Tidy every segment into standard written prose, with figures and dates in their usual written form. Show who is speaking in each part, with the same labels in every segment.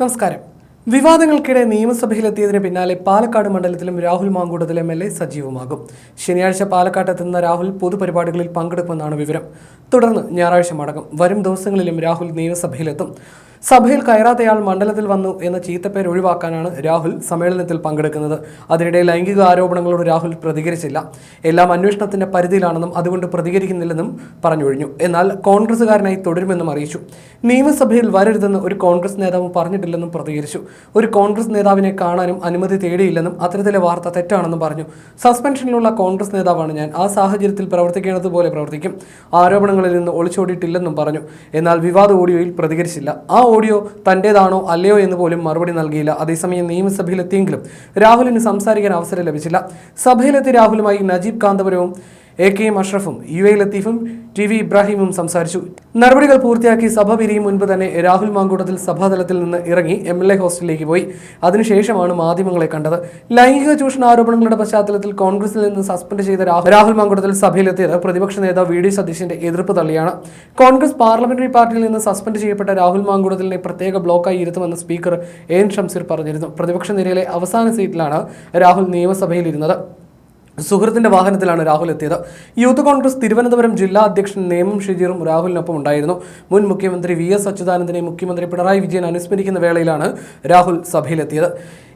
Speaker 1: നമസ്കാരം. വിവാദങ്ങൾക്കിടെ നിയമസഭയിലെത്തിയതിന് പിന്നാലെ പാലക്കാട് മണ്ഡലത്തിലും രാഹുൽ മാങ്കൂട്ടത്തിൽ MLA സജീവമാകും. ശനിയാഴ്ച പാലക്കാട്ടെത്തുന്ന രാഹുൽ പൊതുപരിപാടികളിൽ പങ്കെടുക്കുമെന്നാണ് വിവരം. തുടർന്ന് ഞായറാഴ്ച മടങ്ങും. വരും ദിവസങ്ങളിലും രാഹുൽ നിയമസഭയിലെത്തും. സഭയിൽ കയറാത്തയാൾ മണ്ഡലത്തിൽ വന്നു എന്ന ചീത്തപ്പേര് ഒഴിവാക്കാനാണ് രാഹുൽ സമ്മേളനത്തിൽ പങ്കെടുക്കുന്നത്. അതിനിടെ ലൈംഗിക ആരോപണങ്ങളോട് രാഹുൽ പ്രതികരിച്ചില്ല. എല്ലാം അന്വേഷണത്തിന്റെ പരിധിയിലാണെന്നും അതുകൊണ്ട് പ്രതികരിക്കുന്നില്ലെന്നും പറഞ്ഞൊഴിഞ്ഞു. എന്നാൽ കോൺഗ്രസുകാരനായി തുടരുമെന്നും അറിയിച്ചു. നിയമസഭയിൽ വരരുതെന്ന് ഒരു കോൺഗ്രസ് നേതാവും പറഞ്ഞിട്ടില്ലെന്നും പ്രതികരിച്ചു. ഒരു കോൺഗ്രസ് നേതാവിനെ കാണാനും അനുമതി തേടിയില്ലെന്നും അത്തരത്തിലെ വാർത്ത തെറ്റാണെന്നും പറഞ്ഞു. സസ്പെൻഷനിലുള്ള കോൺഗ്രസ് നേതാവാണ് ഞാൻ. ആ സാഹചര്യത്തിൽ പ്രവർത്തിക്കേണ്ടതുപോലെ പ്രവർത്തിക്കും. ആരോപണങ്ങളിൽ നിന്ന് ഒളിച്ചോടിയിട്ടില്ലെന്നും പറഞ്ഞു. എന്നാൽ വിവാദ ഓഡിയോയിൽ പ്രതികരിച്ചില്ല. ആ ഓഡിയോ തന്റേതാണോ അല്ലയോ എന്ന് പോലും മറുപടി നൽകിയില്ല. അതേസമയം നിയമസഭയിലെത്തിയെങ്കിലും രാഹുലിന് സംസാരിക്കാൻ അവസരം ലഭിച്ചില്ല. സഭയിലെത്തിയ രാഹുലുമായി നജീബ് കാന്തപുരവും AK അഷ്റഫും UA ലത്തീഫും TV ഇബ്രാഹിമും സംസാരിച്ചു. നടപടികൾ പൂർത്തിയാക്കി സഭ പിരിയും മുൻപ് തന്നെ രാഹുൽ മാങ്കൂട്ടത്തിൽ സഭാതലത്തിൽ നിന്ന് ഇറങ്ങി MLA ഹോസ്റ്റലിലേക്ക് പോയി. അതിനുശേഷമാണ് മാധ്യമങ്ങളെ കണ്ടത്. ലൈംഗിക ചൂഷണ ആരോപണങ്ങളുടെ പശ്ചാത്തലത്തിൽ കോൺഗ്രസിൽ നിന്ന് സസ്പെൻഡ് ചെയ്ത രാഹുൽ മാങ്കൂട്ടത്തിൽ സഭയിലെത്തിയത് പ്രതിപക്ഷ നേതാവ് VD സതീശന്റെ എതിർപ്പ് തള്ളിയാണ്. കോൺഗ്രസ് പാർലമെന്ററി പാർട്ടിയിൽ നിന്ന് സസ്പെൻഡ് ചെയ്യപ്പെട്ട രാഹുൽ മാങ്കൂട്ടത്തിനെ പ്രത്യേക ബ്ലോക്കായി ഇരുത്തുമെന്ന് സ്പീക്കർ AN ഷംസീർ പറഞ്ഞിരുന്നു. പ്രതിപക്ഷ നിരയിലെ അവസാന സീറ്റിലാണ് രാഹുൽ നിയമസഭയിലിരുന്നത്. സുഹൃത്തിന്റെ വാഹനത്തിലാണ് രാഹുൽ എത്തിയത്. യൂത്ത് കോൺഗ്രസ് തിരുവനന്തപുരം ജില്ലാ അധ്യക്ഷൻ നേമം ഷജീറും രാഹുലിനൊപ്പം ഉണ്ടായിരുന്നു. മുൻ മുഖ്യമന്ത്രി VS അച്യുതാനന്ദനെ മുഖ്യമന്ത്രി പിണറായി വിജയൻ അനുസ്മരിക്കുന്ന വേളയിലാണ് രാഹുൽ സഭയിലെത്തിയത്.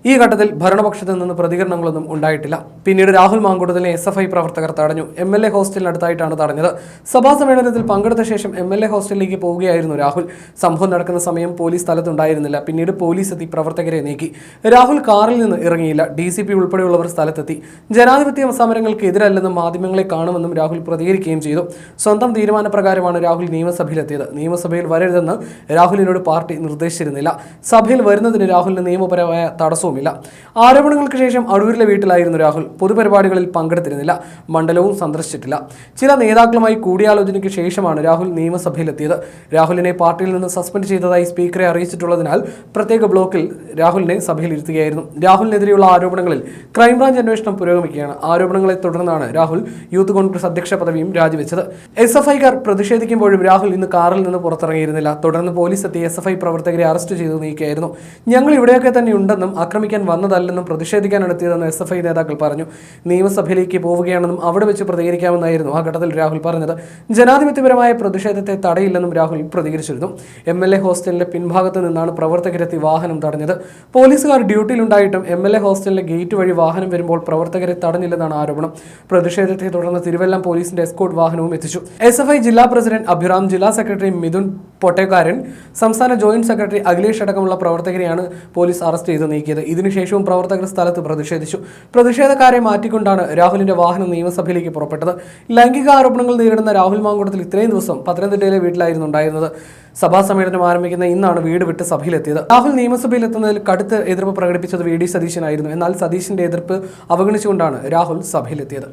Speaker 1: ഈ ഘട്ടത്തിൽ ഭരണപക്ഷത്ത് നിന്ന് പ്രതികരണങ്ങളൊന്നും ഉണ്ടായിട്ടില്ല. പിന്നീട് രാഹുൽ മാങ്കൂട്ടത്തിലെ SFI പ്രവർത്തകർ തടഞ്ഞു. MLA ഹോസ്റ്റലിനടുത്തായിട്ടാണ് തടഞ്ഞത്. സഭാ സമ്മേളനത്തിൽ പങ്കെടുത്ത ശേഷം MLA ഹോസ്റ്റലിലേക്ക് പോവുകയായിരുന്നു രാഹുൽ. സംഭവം നടക്കുന്ന സമയം പോലീസ് സ്ഥലത്തുണ്ടായിരുന്നില്ല. പിന്നീട് പോലീസ് എത്തി പ്രവർത്തകരെ നീക്കി. രാഹുൽ കാറിൽ നിന്ന് ഇറങ്ങിയില്ല. DCP ഉൾപ്പെടെയുള്ളവർ സ്ഥലത്തെത്തി. ജനാധിപത്യ സമരങ്ങൾക്ക് എതിരല്ലെന്നും മാധ്യമങ്ങളെ കാണുമെന്നും രാഹുൽ പ്രതികരിക്കുകയും ചെയ്തു. സ്വന്തം തീരുമാനപ്രകാരമാണ് രാഹുൽ നിയമസഭയിലെത്തിയത്. നിയമസഭയിൽ വരരുതെന്ന് രാഹുലിനോട് പാർട്ടി നിർദ്ദേശിച്ചിരുന്നില്ല. സഭയിൽ വരുന്നതിന് രാഹുലിന് നിയമപരമായ തടസ്സവുമില്ല. ആരോപണങ്ങൾക്ക് ശേഷം അടൂരിലെ വീട്ടിലായിരുന്നു രാഹുൽ. പൊതുപരിപാടികളിൽ പങ്കെടുത്തിരുന്നില്ല. മണ്ഡലവും സന്ദർശിച്ചിട്ടില്ല. ചില നേതാക്കളുമായി കൂടിയാലോചനയ്ക്ക് ശേഷമാണ് രാഹുൽ നിയമസഭയിലെത്തിയത്. രാഹുലിനെ പാർട്ടിയിൽ നിന്ന് സസ്പെൻഡ് ചെയ്തതായി സ്പീക്കറെ അറിയിച്ചിട്ടുള്ളതിനാൽ പ്രത്യേക ബ്ലോക്കിൽ രാഹുലിനെ സഭയിൽ ഇരുത്തുകയായിരുന്നു. രാഹുലിനെതിരെയുള്ള ആരോപണങ്ങളിൽ ക്രൈംബ്രാഞ്ച് അന്വേഷണം പുരോഗമിക്കുകയാണ്. ആരോപണങ്ങളെ തുടർന്നാണ് രാഹുൽ യൂത്ത് കോൺഗ്രസ് അധ്യക്ഷ പദവിയും രാജിവെച്ചത്. SFIക്കാർ പ്രതിഷേധിക്കുമ്പോഴും രാഹുൽ ഇന്ന് കാറിൽ നിന്ന് പുറത്തിറങ്ങിയിരുന്നില്ല. തുടർന്ന് പോലീസ് എത്തി SFI പ്രവർത്തകരെ അറസ്റ്റ് ചെയ്തു നീക്കിയായിരുന്നു. ഞങ്ങൾ ഇവിടെയൊക്കെ തന്നെ ഉണ്ടെന്നും ആക്രമിക്കാൻ വന്നതല്ലെന്നും പ്രതിഷേധിക്കാനാണ് എത്തിയതെന്ന് SFI നേതാക്കൾ പറഞ്ഞു. നിയമസഭയിലേക്ക് പോവുകയാണെന്നും അവിടെ വെച്ച് പ്രതികരിക്കാമെന്നായിരുന്നു ആ ഘട്ടത്തിൽ രാഹുൽ പറഞ്ഞത്. ജനാധിപത്യപരമായ പ്രതിഷേധത്തെ തടയില്ലെന്നും രാഹുൽ പ്രതികരിച്ചിരുന്നു. MLA ഹോസ്റ്റലിന്റെ പിൻഭാഗത്ത് നിന്നാണ് പ്രവർത്തകരെത്തി വാഹനം തടഞ്ഞത്. പോലീസുകാർ ഡ്യൂട്ടിയിലുണ്ടായിട്ടും MLA ഹോസ്റ്റലിലെ ഗേറ്റ് വഴി വാഹനം വരുമ്പോൾ പ്രവർത്തകരെ തടഞ്ഞില്ലെന്നാണ് ആരോപണം. പ്രതിഷേധത്തെ തുടർന്ന് തിരുവല്ലം പോലീസിന്റെ എസ്കോർട്ട് വാഹനവും എത്തിച്ചു. SFI ജില്ലാ പ്രസിഡന്റ് അഭിറാം, ജില്ലാ സെക്രട്ടറി മിഥുൻ പൊട്ടേക്കാരൻ, സംസ്ഥാന ജോയിന്റ് സെക്രട്ടറി അഖിലേഷ് അടക്കമുള്ള പ്രവർത്തകരെയാണ് പോലീസ് അറസ്റ്റ് ചെയ്ത് നീക്കിയത്. ഇതിനുശേഷവും പ്രവർത്തകർ സ്ഥലത്ത് പ്രതിഷേധിച്ചു. പ്രതിഷേധക്കാരെ മാറ്റിക്കൊണ്ടാണ് രാഹുലിന്റെ വാഹനം നിയമസഭയിലേക്ക് പുറപ്പെട്ടത്. ലൈംഗിക ആരോപണങ്ങൾ നേരിടുന്ന രാഹുൽ മാങ്കൂട്ടത്തിൽ ഇത്രയും ദിവസം പത്തനംതിട്ടയിലെ വീട്ടിലായിരുന്നു ഉണ്ടായിരുന്നത്. സഭാ സമ്മേളനം ആരംഭിക്കുന്ന ഇന്നാണ് വീട് വിട്ട് സഭയിലെത്തിയത്. രാഹുൽ നിയമസഭയിലെത്തുന്നതിൽ കടുത്ത എതിർപ്പ് പ്രകടിപ്പിച്ചത് VD സതീശനായിരുന്നു. എന്നാൽ സതീശന്റെ എതിർപ്പ് അവഗണിച്ചുകൊണ്ടാണ് രാഹുൽ സഭയിലെത്തിയത്.